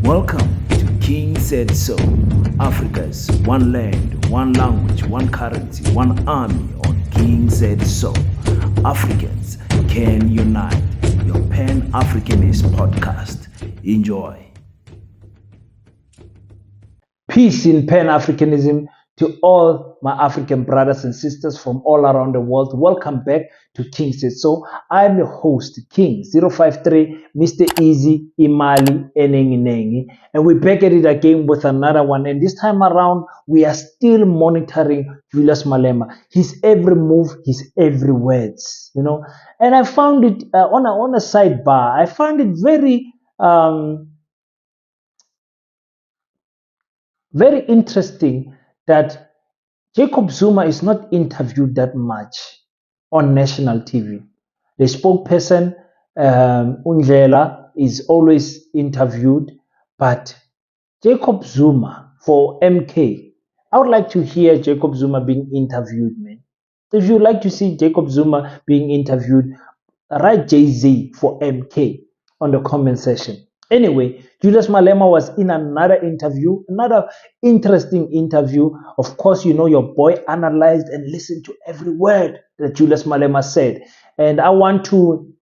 Welcome to King Said So, Africa's one land, one language, one currency, one army on King Said So. Africans can unite. Your Pan-Africanist podcast. Enjoy. Peace in Pan-Africanism to all my African brothers and sisters from all around the world. Welcome back to King Said So. I'm your host, King 053, Mr. Easy, Imali, Enengi. And we're back at it again with another one. And this time around, we are still monitoring Julius Malema. His every move, his every words, And I found it on a sidebar. I found it very interesting that Jacob Zuma is not interviewed that much on national TV. The spokesperson, Undlela, is always interviewed, but Jacob Zuma for MK, I would like to hear Jacob Zuma being interviewed, man. If you'd like to see Jacob Zuma being interviewed, write Jay-Z for MK on the comment section. Anyway, Julius Malema was in another interview, another interesting interview. Of course, your boy analyzed and listened to every word that Julius Malema said. And I want to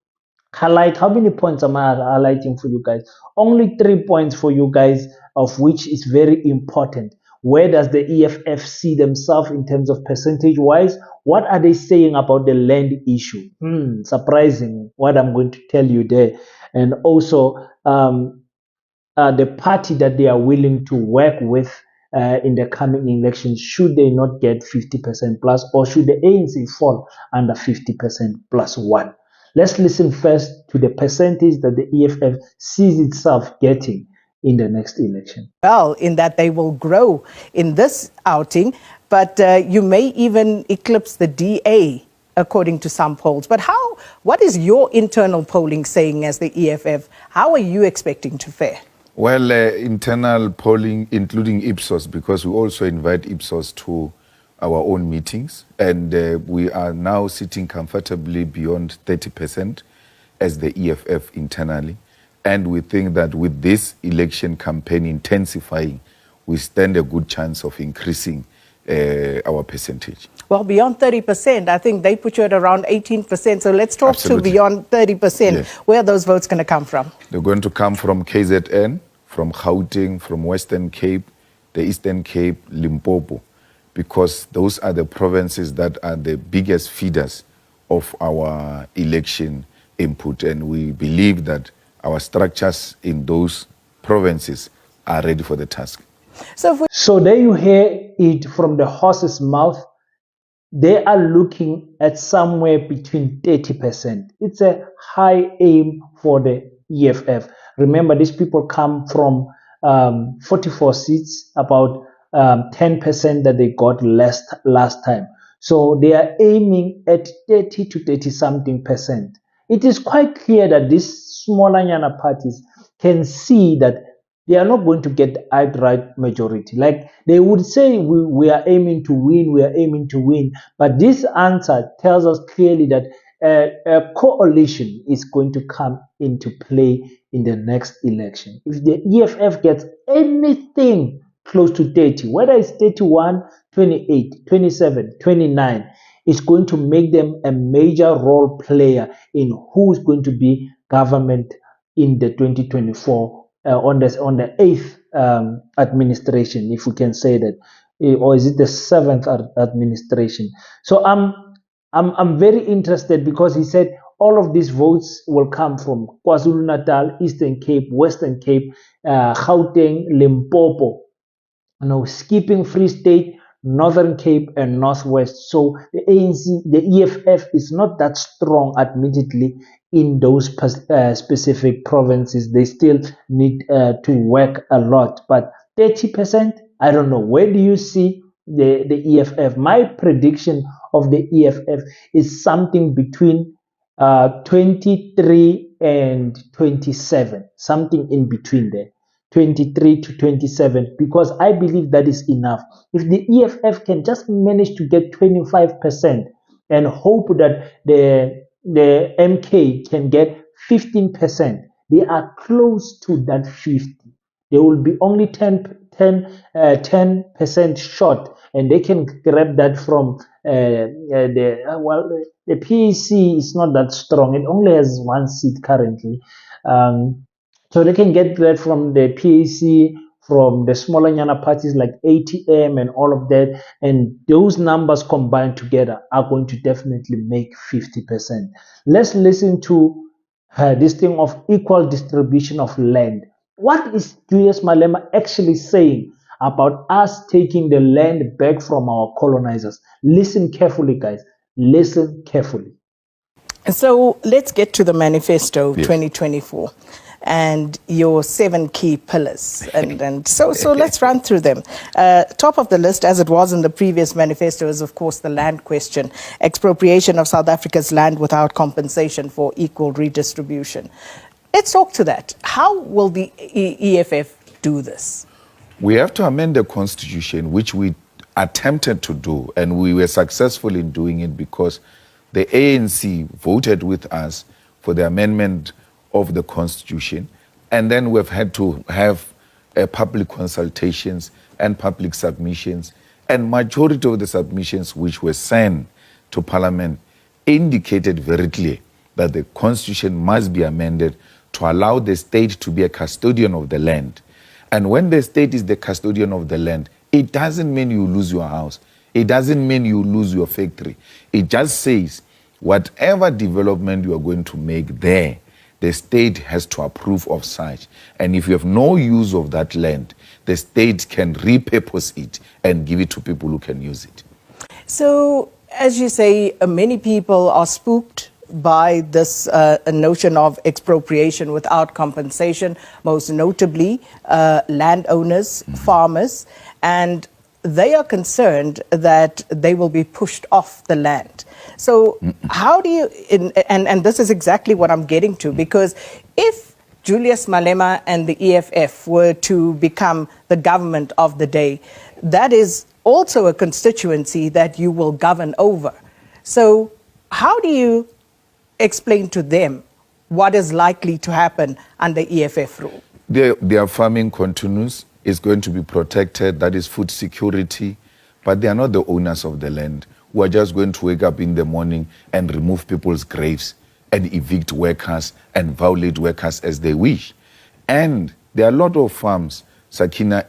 highlight, how many points am I highlighting for you guys? Only 3 points for you guys, of which is very important. Where does the EFF see themselves in terms of percentage-wise? What are they saying about the land issue? Surprising what I'm going to tell you there. And also the party that they are willing to work with in the coming elections, should they not get 50% plus, or should the ANC fall under 50% plus one? Let's listen first to the percentage that the EFF sees itself getting in the next election. Well, in that they will grow in this outing, but you may even eclipse the DA, according to some polls. But what is your internal polling saying as the EFF? How are you expecting to fare? Well, internal polling, including Ipsos, because we also invite Ipsos to our own meetings, and we are now sitting comfortably beyond 30% as the EFF internally. And we think that with this election campaign intensifying, we stand a good chance of increasing our percentage. Well, beyond 30%, I think they put you at around 18%. So let's talk Absolutely. to beyond 30%. Yeah. Where are those votes going to come from? They're going to come from KZN, from Gauteng, from Western Cape, the Eastern Cape, Limpopo, because those are the provinces that are the biggest feeders of our election input. And we believe that our structures in those provinces are ready for the task. So there you hear it from the horse's mouth. They are looking at somewhere between 30%. It's a high aim for the EFF. Remember, these people come from 44 seats, about 10% that they got last time. So they are aiming at 30 to 30 something percent. It is quite clear that these smaller Nyana parties can see that they are not going to get the outright majority. Like they would say, we are aiming to win, But this answer tells us clearly that a coalition is going to come into play in the next election. If the EFF gets anything close to 30, whether it's 31, 28, 27, 29, it's going to make them a major role player in who is going to be government in the 2024 on the 8th administration, if we can say that, or is it the 7th administration? So I'm very interested, because he said all of these votes will come from KwaZulu-Natal, Eastern Cape, Western Cape, Gauteng, Limpopo, skipping Free State, Northern Cape, and Northwest. So the ANC, the EFF is not that strong, admittedly, in those specific provinces. They still need to work a lot. But 30%, I don't know. Where do you see the EFF? My prediction of the EFF is something between 23 and 27, something in between there. 23 to 27, because I believe that is enough. If the EFF can just manage to get 25% and hope that the MK can get 15%, they are close to that 50. They will be only 10% short, and they can grab that from the PAC is not that strong. It only has one seat currently. So they can get that from the PAC, from the smaller Nyana parties like ATM and all of that. And those numbers combined together are going to definitely make 50%. Let's listen to this thing of equal distribution of land. What is Julius Malema actually saying about us taking the land back from our colonizers? Listen carefully, guys. Listen carefully. So let's get to the manifesto 2024 and your 7 key pillars. And so let's run through them. Top of the list, as it was in the previous manifesto, is, of course, the land question. Expropriation of South Africa's land without compensation for equal redistribution. Let's talk to that. How will the EFF do this? We have to amend the constitution, which we attempted to do, and we were successful in doing it because the ANC voted with us for the amendment of the constitution, and then we've had to have public consultations and public submissions, and majority of the submissions which were sent to Parliament indicated very clearly that the constitution must be amended to allow the state to be a custodian of the land. And when the state is the custodian of the land, it doesn't mean you lose your house. It doesn't mean you lose your factory. It just says whatever development you are going to make there, the state has to approve of such. And if you have no use of that land, the state can repurpose it and give it to people who can use it. So, as you say, many people are spooked by this notion of expropriation without compensation, most notably landowners, farmers, and they are concerned that they will be pushed off the land. So how do you, and this is exactly what I'm getting to, because if Julius Malema and the EFF were to become the government of the day, that is also a constituency that you will govern over. So how do you explain to them what is likely to happen under EFF rule? Their farming continues, is going to be protected, that is food security, but they are not the owners of the land who are just going to wake up in the morning and remove people's graves and evict workers and violate workers as they wish. And there are a lot of farms, Sakina,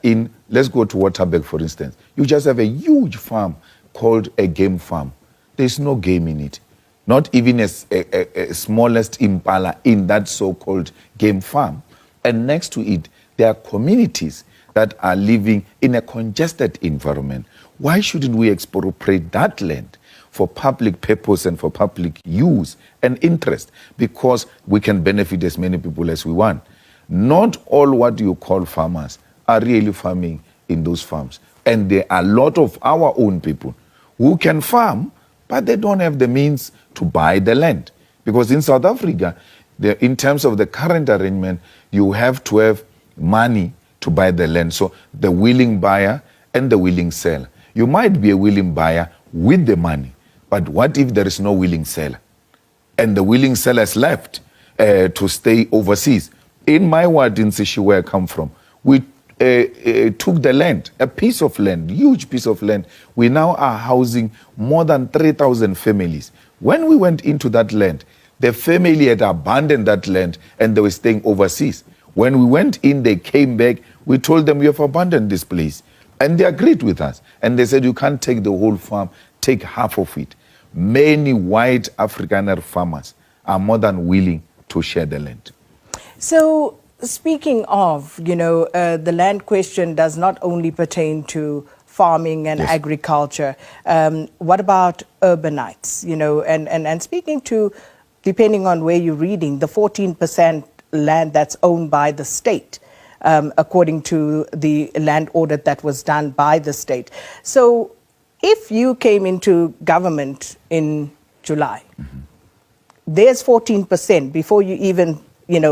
let's go to Waterberg, for instance. You just have a huge farm called a game farm. There's no game in it. Not even a smallest impala in that so-called game farm. And next to it, there are communities that are living in a congested environment. Why shouldn't we expropriate that land for public purpose and for public use and interest? Because we can benefit as many people as we want. Not all what you call farmers are really farming in those farms. And there are a lot of our own people who can farm, but they don't have the means to buy the land. Because in South Africa, in terms of the current arrangement, you have to have money to buy the land. So the willing buyer and the willing seller. You might be a willing buyer with the money, but what if there is no willing seller? And the willing seller is left to stay overseas. In my ward in Sishi, where I come from, we took the land, a piece of land, huge piece of land. We now are housing more than 3,000 families. When we went into that land, the family had abandoned that land and they were staying overseas. When we went in, they came back. We told them, we have abandoned this place. And they agreed with us. And they said, you can't take the whole farm, take half of it. Many white Afrikaner farmers are more than willing to share the land. So speaking of, the land question does not only pertain to farming and agriculture. What about urbanites? And speaking to, depending on where you're reading, the 14% land that's owned by the state, according to the land audit that was done by the state. So if you came into government in July, there's 14% before you even,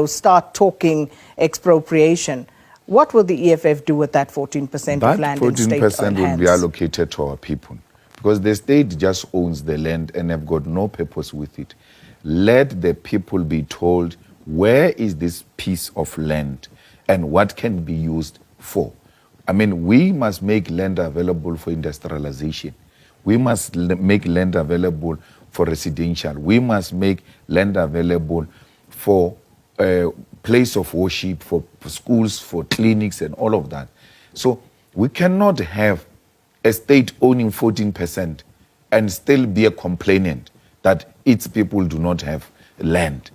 start talking expropriation. What will the EFF do with that 14% of land in state-owned hands? That 14% will be allocated to our people, because the state just owns the land and have got no purpose with it. Let the people be told, where is this piece of land? and what can be used for. I mean, we must make land available for industrialization. We must make land available for residential. We must make land available for place of worship, for schools, for clinics, and all of that. So we cannot have a state owning 14% and still be a complainant that its people do not have land.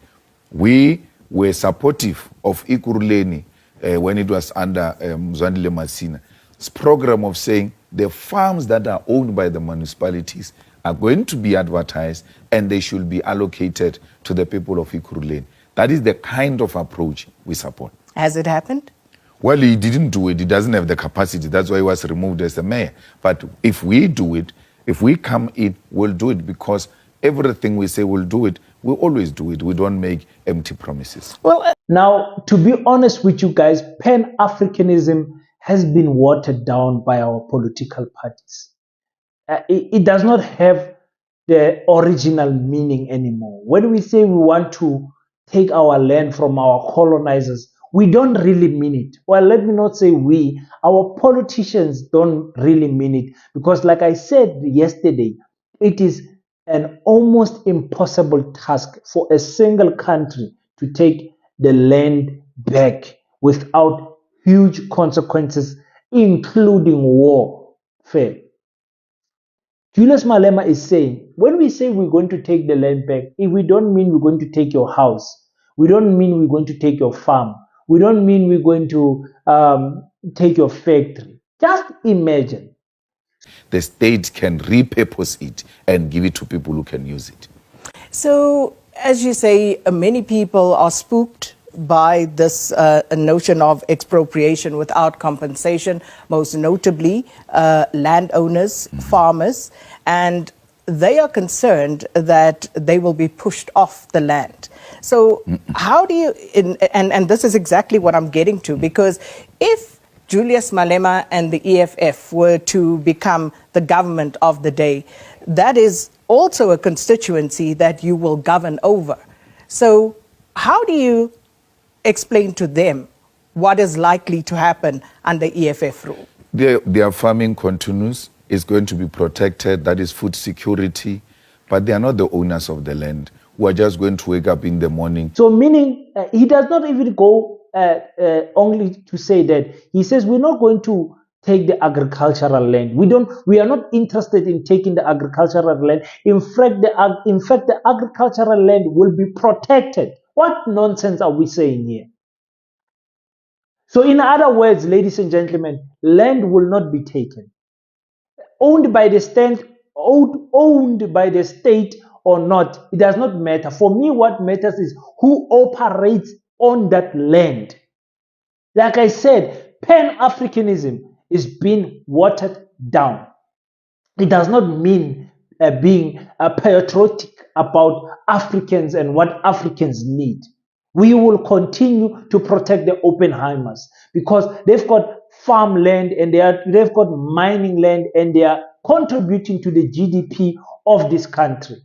We were supportive of Ikuruleni when it was under Mzwandile Masina's program of saying the farms that are owned by the municipalities are going to be advertised and they should be allocated to the people of Ikuruleni. That is the kind of approach we support. Has it happened? Well, he didn't do it. He doesn't have the capacity. That's why he was removed as the mayor. But if we do it, if we come in, we'll do it, because everything we say we'll do it, we always do it. We don't make empty promises. Well, now, to be honest with you guys, Pan-Africanism has been watered down by our political parties. It does not have the original meaning anymore. When we say we want to take our land from our colonizers, we don't really mean it. Well, let me not say we. Our politicians don't really mean it, because like I said yesterday, it is an almost impossible task for a single country to take the land back without huge consequences, including warfare. Julius Malema is saying, when we say we're going to take the land back, if we don't mean we're going to take your house, we don't mean we're going to take your farm, we don't mean we're going to take your factory. Just imagine. The state can repurpose it and give it to people who can use it. So, as you say, many people are spooked by this notion of expropriation without compensation, most notably landowners, farmers, and they are concerned that they will be pushed off the land. So how do you, and this is exactly what I'm getting to, because if Julius Malema and the EFF were to become the government of the day, that is also a constituency that you will govern over. So how do you explain to them what is likely to happen under EFF rule? Their farming continues, is going to be protected, that is food security, but they are not the owners of the land. We are just going to wake up in the morning. So meaning he does not even go only to say that. He says we're not going to take the agricultural land. We are not interested in taking the agricultural land. In fact, the agricultural land will be protected. What nonsense are we saying here? So in other words, ladies and gentlemen, land will not be taken. Owned by the state or not, it does not matter. For me, what matters is who operates on that land. Like I said, Pan-Africanism is being watered down. It does not mean being patriotic about Africans and what Africans need. We will continue to protect the Oppenheimers because they've got farmland and they've got mining land and they are contributing to the GDP of this country.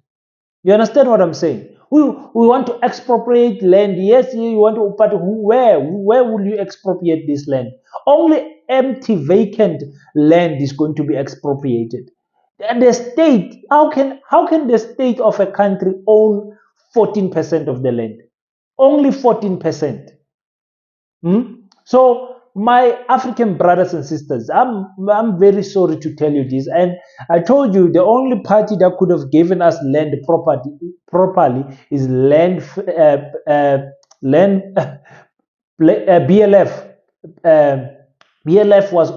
You understand what I'm saying? We want to expropriate land. Yes, you want to, but where will you expropriate this land? Only empty, vacant land is going to be expropriated. And the state, how can the state of a country own 14% of the land? Only 14%. So my African brothers and sisters, I'm very sorry to tell you this, and I told you the only party that could have given us land properly is BLF. BLF was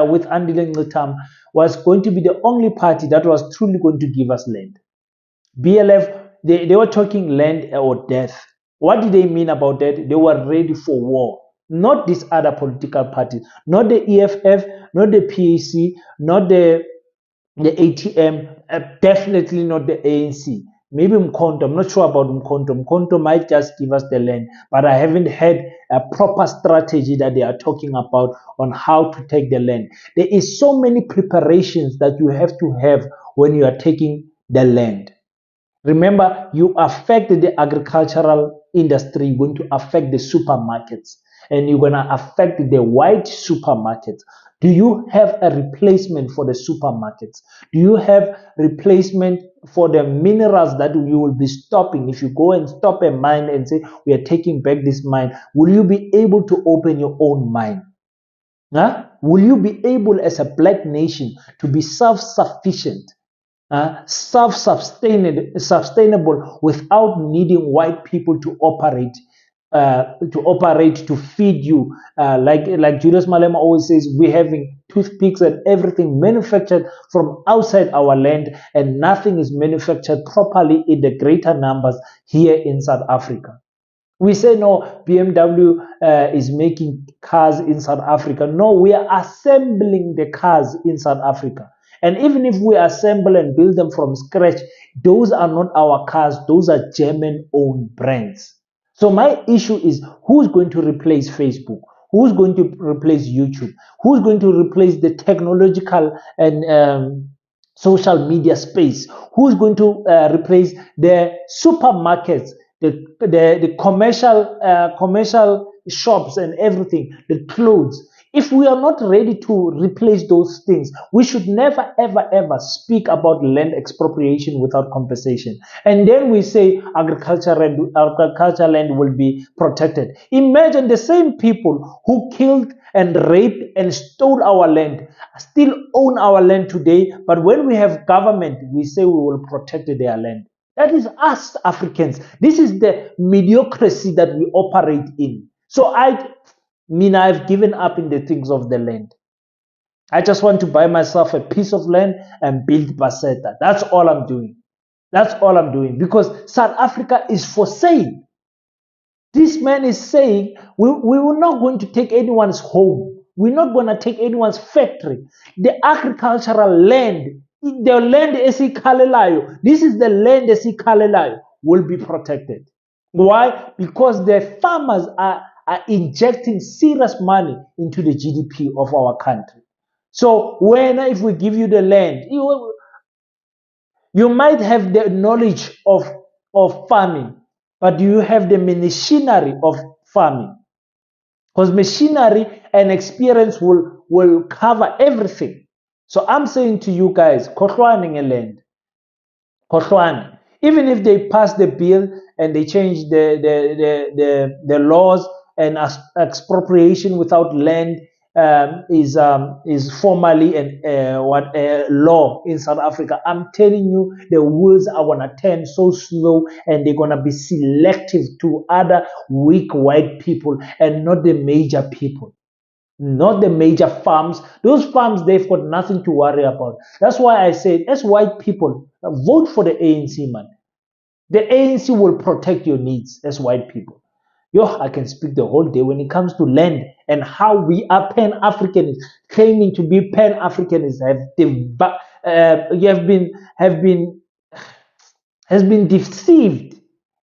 with Andile Ngcutam was going to be the only party that was truly going to give us land. BLF, they were talking land or death. What did they mean about that? They were ready for war. Not these other political parties, not the EFF, not the PAC, not the ATM, definitely not the ANC. Maybe Mkhonto, I'm not sure about Mkhonto. Mkhonto might just give us the land, but I haven't had a proper strategy that they are talking about on how to take the land. There is so many preparations that you have to have when you are taking the land. Remember, you affect the agricultural industry, you're going to affect the supermarkets. and you're going to affect the white supermarkets. Do you have a replacement for the supermarkets? Do you have replacement for the minerals that you will be stopping? If you go and stop a mine and say, we are taking back this mine, will you be able to open your own mine? Huh? Will you be able as a black nation to be self-sufficient, self-sustainable without needing white people to operate to feed you? Like Julius Malema always says, we're having toothpicks and everything manufactured from outside our land, and nothing is manufactured properly in the greater numbers here in South Africa. We say, no, BMW is making cars in South Africa. No, we are assembling the cars in South Africa. And even if we assemble and build them from scratch, those are not our cars. Those are German-owned brands. So my issue is, who's going to replace Facebook? Who's going to replace YouTube? Who's going to replace the technological and social media space? Who's going to replace the supermarkets, the commercial shops and everything, the clothes? If we are not ready to replace those things, we should never, ever, ever speak about land expropriation without compensation. And then we say agricultural land will be protected. Imagine the same people who killed and raped and stole our land still own our land today, but when we have government, we say we will protect their land. That is us Africans. This is the mediocrity that we operate in. So I've given up in the things of the land. I just want to buy myself a piece of land and build Baseta. That's all I'm doing. That's all I'm doing, because South Africa is for sale. This man is saying we were not going to take anyone's home. We're not going to take anyone's factory. The agricultural land, the land esikalelayo, this is the land esikalelayo, will be protected. Why? Because the farmers are injecting serious money into the GDP of our country. So if we give you the land, you might have the knowledge of farming, but do you have the machinery of farming? Because machinery and experience will cover everything. So I'm saying to you guys, kohlwane land. Kohlwane. Even if they pass the bill and they change the laws, and expropriation without land is formally a law in South Africa, I'm telling you, the wheels are going to turn so slow, and they're going to be selective to other weak white people and not the major people. Not the major farms. Those farms, they've got nothing to worry about. That's why I said, as white people, vote for the ANC, man. The ANC will protect your needs as white people. I can speak the whole day when it comes to land and how we are Pan-Africanists, claiming to be Pan-Africanists, has been deceived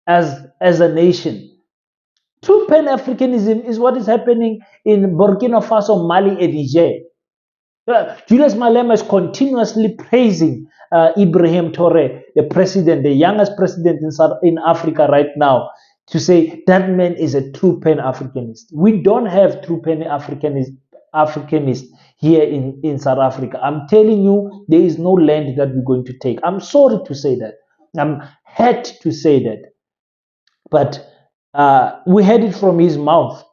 as a nation. True Pan-Africanism is what is happening in Burkina Faso, Mali, and Niger. Julius Malema is continuously praising Ibrahim Traoré, the president, the youngest president in Africa right now, to say that man is a true Pan-Africanist. We don't have true Pan-Africanists here in South Africa. I'm telling you, there is no land that we're going to take. I'm sorry to say that. I'm hurt to say that. But we heard it from his mouth.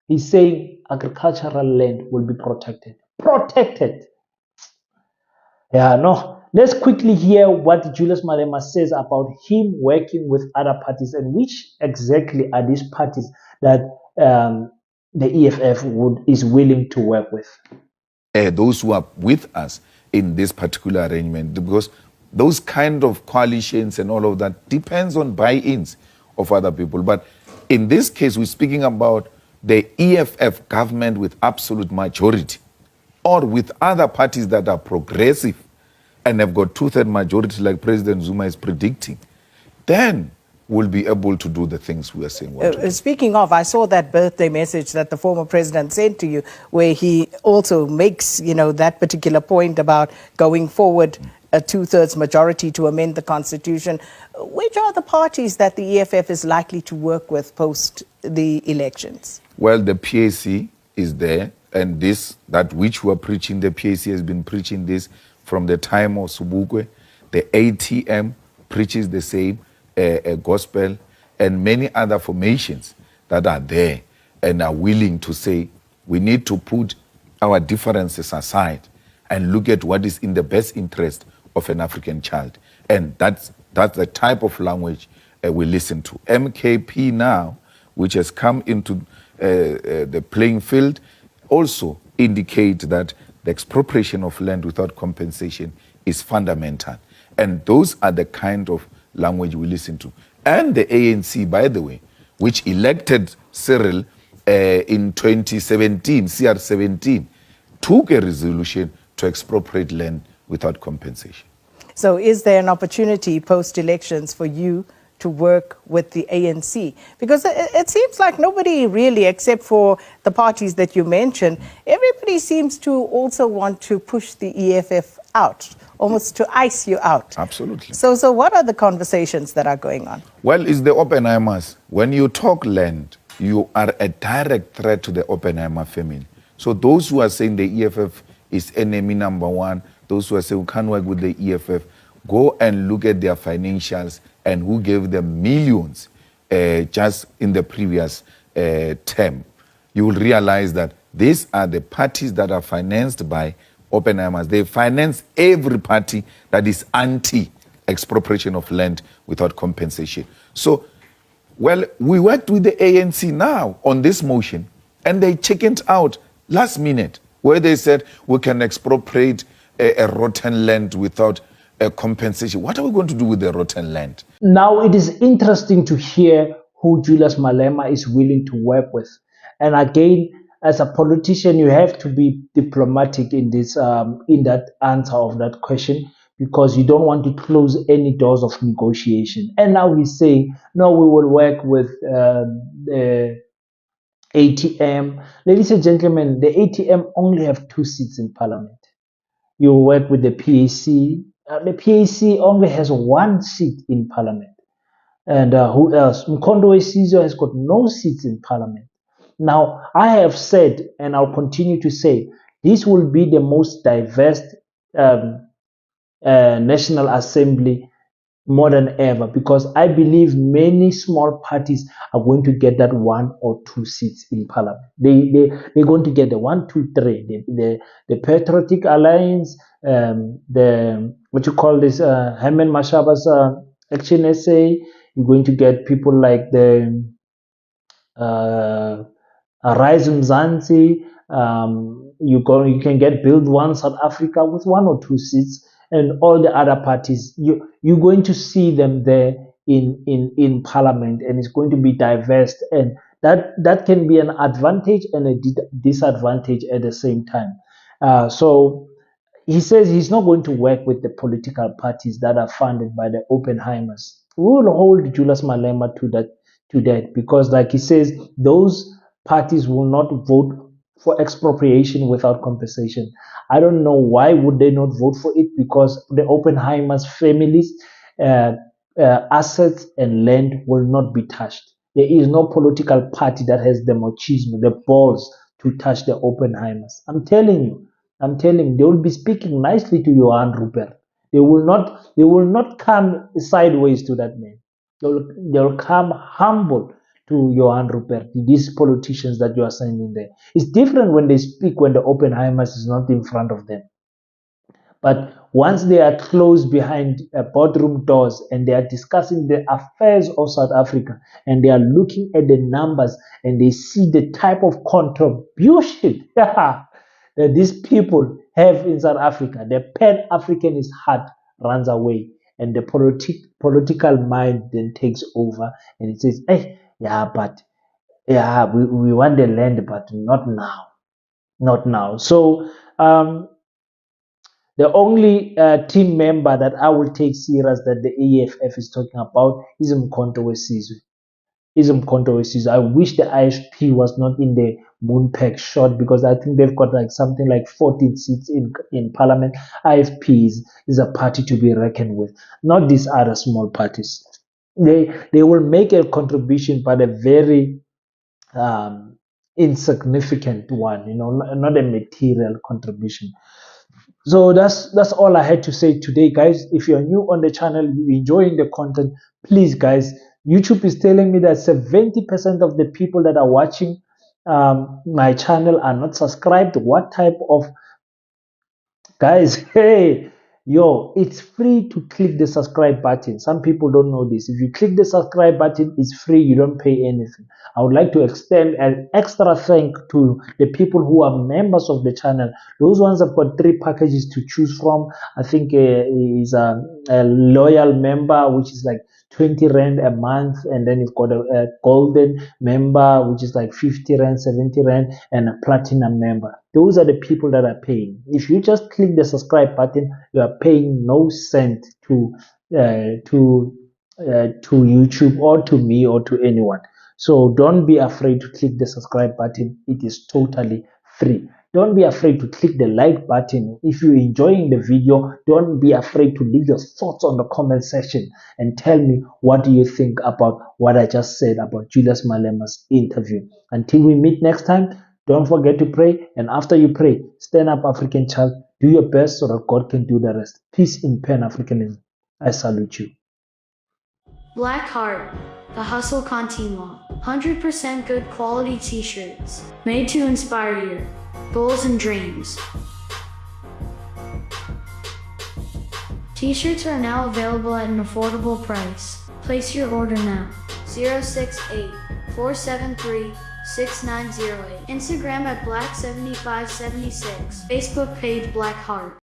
He's saying agricultural land will be protected. Protected. Yeah, no. Let's quickly hear what Julius Malema says about him working with other parties, and which exactly are these parties that the EFF is willing to work with. Those who are with us in this particular arrangement, because those kind of coalitions and all of that depends on buy-ins of other people. But in this case, we're speaking about the EFF government with absolute majority, or with other parties that are progressive and have got two-thirds majority like President Zuma is predicting. Then we'll be able to do the things we are saying. Speaking of, I saw that birthday message that the former president sent to you, where he also makes, that particular point about going forward a two-thirds majority to amend the constitution. Which are the parties that the EFF is likely to work with post the elections? Well, the PAC is there, and that which we are preaching, the PAC has been preaching this from the time of Subukwe. The ATM preaches the same gospel, and many other formations that are there and are willing to say we need to put our differences aside and look at what is in the best interest of an African child. And that's the type of language we listen to. MKP now, which has come into the playing field, also indicate that the expropriation of land without compensation is fundamental. And those are the kind of language we listen to. And the ANC, by the way, which elected Cyril in 2017, CR17, took a resolution to expropriate land without compensation. So is there an opportunity post-elections for you to work with the ANC? Because it seems like nobody really, except for the parties that you mentioned, everybody seems to also want to push the EFF out, almost to ice you out. Absolutely. So what are the conversations that are going on? Well, it's the Oppenheimers. When you talk land, you are a direct threat to the Oppenheimer family. So those who are saying the EFF is enemy number one, those who are saying we can't work with the EFF, go and look at their financials and who gave them millions just in the previous term. You will realize that these are the parties that are financed by Oppenheimers. They finance every party that is anti-expropriation of land without compensation. So, well, we worked with the ANC now on this motion, and they chickened out last minute, where they said we can expropriate a rotten land without a compensation. What are we going to do with the rotten land? Now, it is interesting to hear who Julius Malema is willing to work with. And again, as a politician, you have to be diplomatic in this, in that answer of that question, because you don't want to close any doors of negotiation. And now he's saying, no, we will work with the ATM. Ladies and gentlemen, the ATM only have 2 seats in parliament. You work with the PAC. The PAC only has 1 seat in parliament. And who else? Mkondo Wesizwe has got no seats in parliament. Now, I have said, and I'll continue to say, this will be the most diverse National Assembly more than ever, because I believe many small parties are going to get that 1 or 2 seats in parliament. They're going to get the 1, 2, 3. The Patriotic Alliance, the what you call this, Herman Mashaba's Action SA. You're going to get people like the Rise Mzansi. You can get Build One South Africa with 1 or 2 seats. And all the other parties, you're going to see them there in parliament, and it's going to be diverse, and that can be an advantage and a disadvantage at the same time. So he says he's not going to work with the political parties that are funded by the Oppenheimers. We will hold Julius Malema to that, because, like he says, those parties will not vote for expropriation without compensation. I don't know why would they not vote for it, because the Oppenheimers families, assets and land will not be touched. There is no political party that has the machismo, the balls to touch the Oppenheimers. I'm telling you, they will be speaking nicely to Johan Rupert. They will not come sideways to that man. They'll come humble to Johan Rupert, these politicians that you are sending there. It's different when they speak when the Oppenheimers is not in front of them. But once they are closed behind boardroom doors and they are discussing the affairs of South Africa, and they are looking at the numbers and they see the type of contribution that these people have in South Africa, the Pan-Africanist heart runs away, and the political mind then takes over, and it says, hey, we want the land, but not now. So the only team member that I will take serious that the EFF is talking about is Mkondo Wesizwe. I wish the IFP was not in the Moonpack shot, because I think they've got like something like 14 seats in parliament. IFP is a party to be reckoned with, not these other small parties. They will make a contribution, but a very insignificant one, not a material contribution. So that's all I had to say today, guys. If you're new on the channel, you're enjoying the content, please, guys. YouTube is telling me that 70% of the people that are watching my channel are not subscribed. What type of guys? Hey, yo, it's free to click the subscribe button. Some people don't know this. If you click the subscribe button, it's free. You don't pay anything. I would like to extend an extra thank to the people who are members of the channel. Those ones have got 3 packages to choose from. I think is a loyal member, which is like 20 rand a month, and then you've got a golden member, which is like 50 rand, 70 rand, and a platinum member. Those are the people that are paying. If you just click the subscribe button, you are paying no cent to YouTube or to me or to anyone. So don't be afraid to click the subscribe button. It is totally free. Don't be afraid to click the like button. If you're enjoying the video, don't be afraid to leave your thoughts on the comment section and tell me what do you think about what I just said about Julius Malema's interview. Until we meet next time, don't forget to pray. And after you pray, stand up, African child. Do your best so that God can do the rest. Peace in Pan-Africanism. I salute you. Black Heart, the hustle continua. 100% good quality t-shirts, made to inspire your goals and dreams. T-shirts are now available at an affordable price. Place your order now. 068-473-6908. Instagram at Black7576. Facebook page Black Heart.